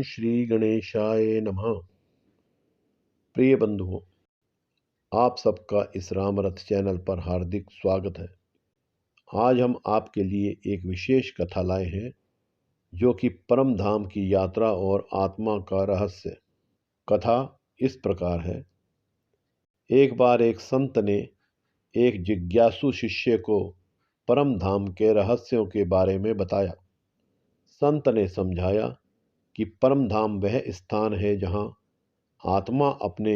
श्री गणेशाय नमः। प्रिय बंधुओं, आप सबका इस रामरथ चैनल पर हार्दिक स्वागत है। आज हम आपके लिए एक विशेष कथा लाए हैं जो कि परम धाम की यात्रा और आत्मा का रहस्य। कथा इस प्रकार है। एक बार एक संत ने एक जिज्ञासु शिष्य को परम धाम के रहस्यों के बारे में बताया। संत ने समझाया कि परम धाम वह स्थान है जहाँ आत्मा अपने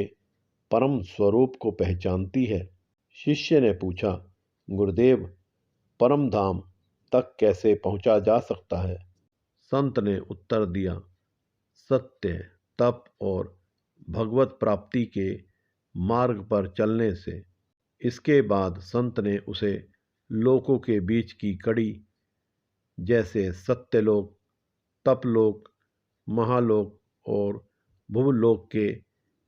परम स्वरूप को पहचानती है। शिष्य ने पूछा, गुरुदेव, परम धाम तक कैसे पहुंचा जा सकता है? संत ने उत्तर दिया, सत्य, तप और भगवत प्राप्ति के मार्ग पर चलने से। इसके बाद संत ने उसे लोकों के बीच की कड़ी जैसे सत्यलोक, तपलोक, महालोक और भुवलोक के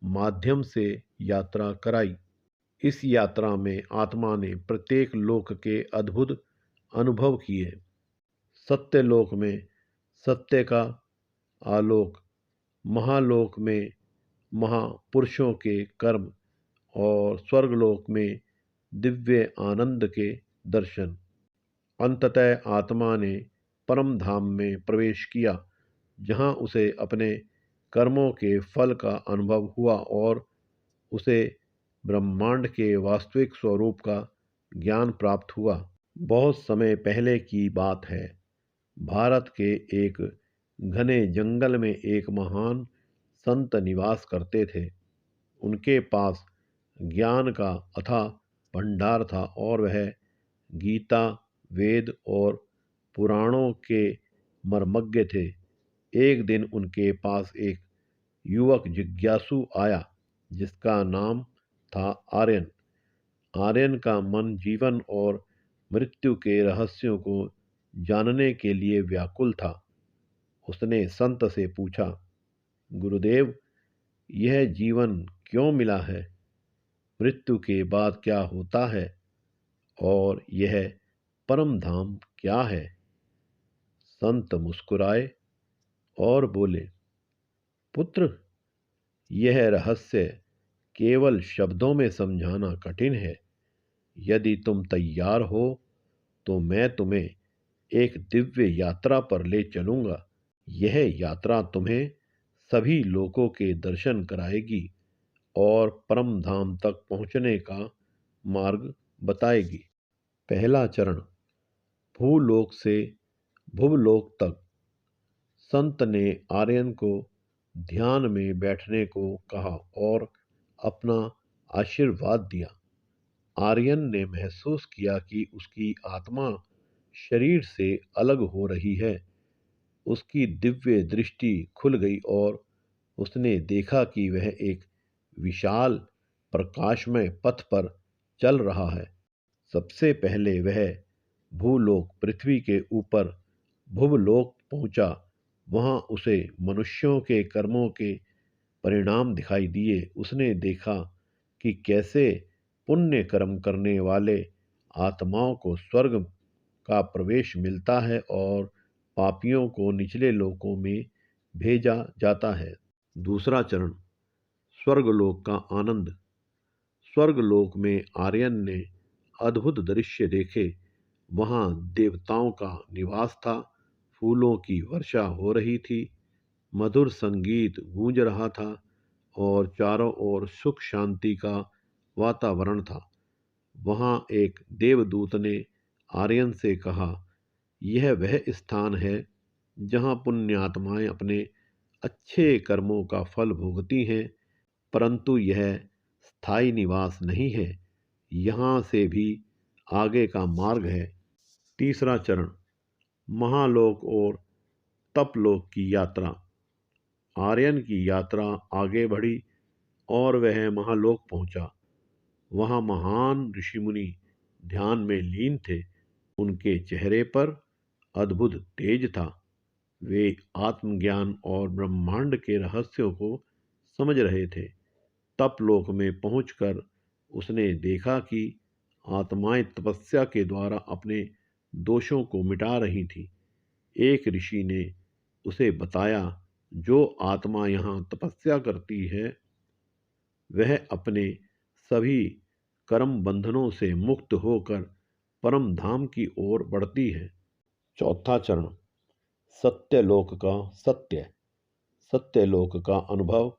माध्यम से यात्रा कराई। इस यात्रा में आत्मा ने प्रत्येक लोक के अद्भुत अनुभव किए। सत्यलोक में सत्य का आलोक, महालोक में महापुरुषों के कर्म और स्वर्गलोक में दिव्य आनंद के दर्शन। अंततः आत्मा ने परम धाम में प्रवेश किया, जहाँ उसे अपने कर्मों के फल का अनुभव हुआ और उसे ब्रह्मांड के वास्तविक स्वरूप का ज्ञान प्राप्त हुआ। बहुत समय पहले की बात है। भारत के एक घने जंगल में एक महान संत निवास करते थे। उनके पास ज्ञान का अथाह भंडार था और वह गीता, वेद और पुराणों के मर्मज्ञ थे। एक दिन उनके पास एक युवक जिज्ञासु आया जिसका नाम था आर्यन। आर्यन का मन जीवन और मृत्यु के रहस्यों को जानने के लिए व्याकुल था। उसने संत से पूछा, गुरुदेव, यह जीवन क्यों मिला है? मृत्यु के बाद क्या होता है? और यह परम धाम क्या है? संत मुस्कुराए और बोले, पुत्र, यह रहस्य केवल शब्दों में समझाना कठिन है। यदि तुम तैयार हो तो मैं तुम्हें एक दिव्य यात्रा पर ले चलूंगा। यह यात्रा तुम्हें सभी लोकों के दर्शन कराएगी और परम धाम तक पहुंचने का मार्ग बताएगी। पहला चरण, भूलोक से भुवलोक तक। संत ने आर्यन को ध्यान में बैठने को कहा और अपना आशीर्वाद दिया। आर्यन ने महसूस किया कि उसकी आत्मा शरीर से अलग हो रही है। उसकी दिव्य दृष्टि खुल गई और उसने देखा कि वह एक विशाल प्रकाशमय पथ पर चल रहा है। सबसे पहले वह भूलोक पृथ्वी के ऊपर भुवलोक पहुंचा। वहां उसे मनुष्यों के कर्मों के परिणाम दिखाई दिए। उसने देखा कि कैसे पुण्य कर्म करने वाले आत्माओं को स्वर्ग का प्रवेश मिलता है और पापियों को निचले लोकों में भेजा जाता है। दूसरा चरण, स्वर्गलोक का आनंद। स्वर्गलोक में आर्यन ने अद्भुत दृश्य देखे। वहां देवताओं का निवास था, फूलों की वर्षा हो रही थी, मधुर संगीत गूंज रहा था और चारों ओर सुख शांति का वातावरण था। वहां एक देवदूत ने आर्यन से कहा, यह वह स्थान है जहां पुण्यात्माएं अपने अच्छे कर्मों का फल भोगती हैं, परंतु यह स्थायी निवास नहीं है। यहाँ से भी आगे का मार्ग है। तीसरा चरण, महालोक और तपलोक की यात्रा। आर्यन की यात्रा आगे बढ़ी और वह महालोक पहुंचा। वहां महान ऋषिमुनि ध्यान में लीन थे। उनके चेहरे पर अद्भुत तेज था। वे आत्मज्ञान और ब्रह्मांड के रहस्यों को समझ रहे थे। तपलोक में पहुंचकर उसने देखा कि आत्माएं तपस्या के द्वारा अपने दोषों को मिटा रही थी। एक ऋषि ने उसे बताया जो आत्मा यहाँ तपस्या करती है वह अपने सभी कर्म बंधनों से मुक्त होकर परम धाम की ओर बढ़ती है। चौथा चरण, सत्यलोक का सत्य। सत्यलोक का अनुभव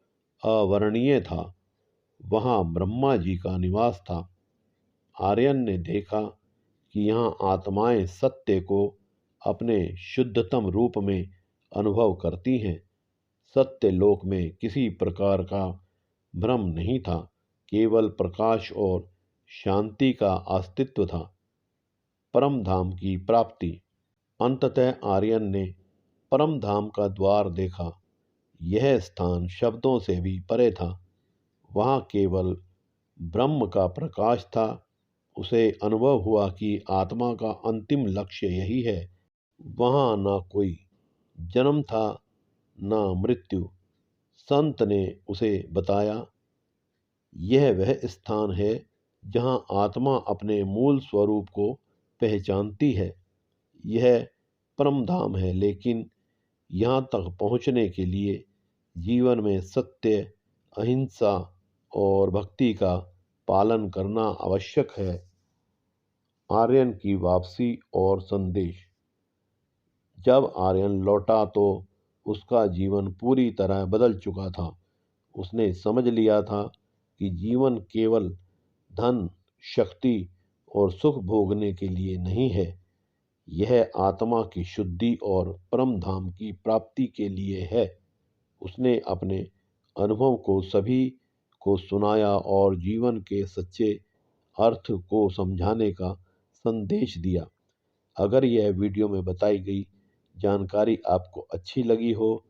अवर्णनीय था। वहाँ ब्रह्मा जी का निवास था। आर्यन ने देखा कि यहाँ आत्माएं सत्य को अपने शुद्धतम रूप में अनुभव करती हैं। सत्य लोक में किसी प्रकार का भ्रम नहीं था, केवल प्रकाश और शांति का अस्तित्व था। परम धाम की प्राप्ति। अंततः आर्यन ने परम धाम का द्वार देखा। यह स्थान शब्दों से भी परे था। वहाँ केवल ब्रह्म का प्रकाश था। उसे अनुभव हुआ कि आत्मा का अंतिम लक्ष्य यही है। वहाँ न कोई जन्म था न मृत्यु। संत ने उसे बताया, यह वह स्थान है जहाँ आत्मा अपने मूल स्वरूप को पहचानती है। यह परम धाम है, लेकिन यहाँ तक पहुँचने के लिए जीवन में सत्य, अहिंसा और भक्ति का पालन करना आवश्यक है। आर्यन की वापसी और संदेश। जब आर्यन लौटा तो उसका जीवन पूरी तरह बदल चुका था। उसने समझ लिया था कि जीवन केवल धन, शक्ति और सुख भोगने के लिए नहीं है। यह आत्मा की शुद्धि और परम धाम की प्राप्ति के लिए है। उसने अपने अनुभव को सभी को सुनाया और जीवन के सच्चे अर्थ को समझाने का संदेश दिया। अगर यह वीडियो में बताई गई जानकारी आपको अच्छी लगी हो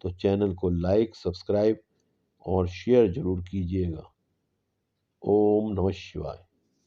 तो चैनल को लाइक, सब्सक्राइब और शेयर जरूर कीजिएगा। ओम नमः शिवाय।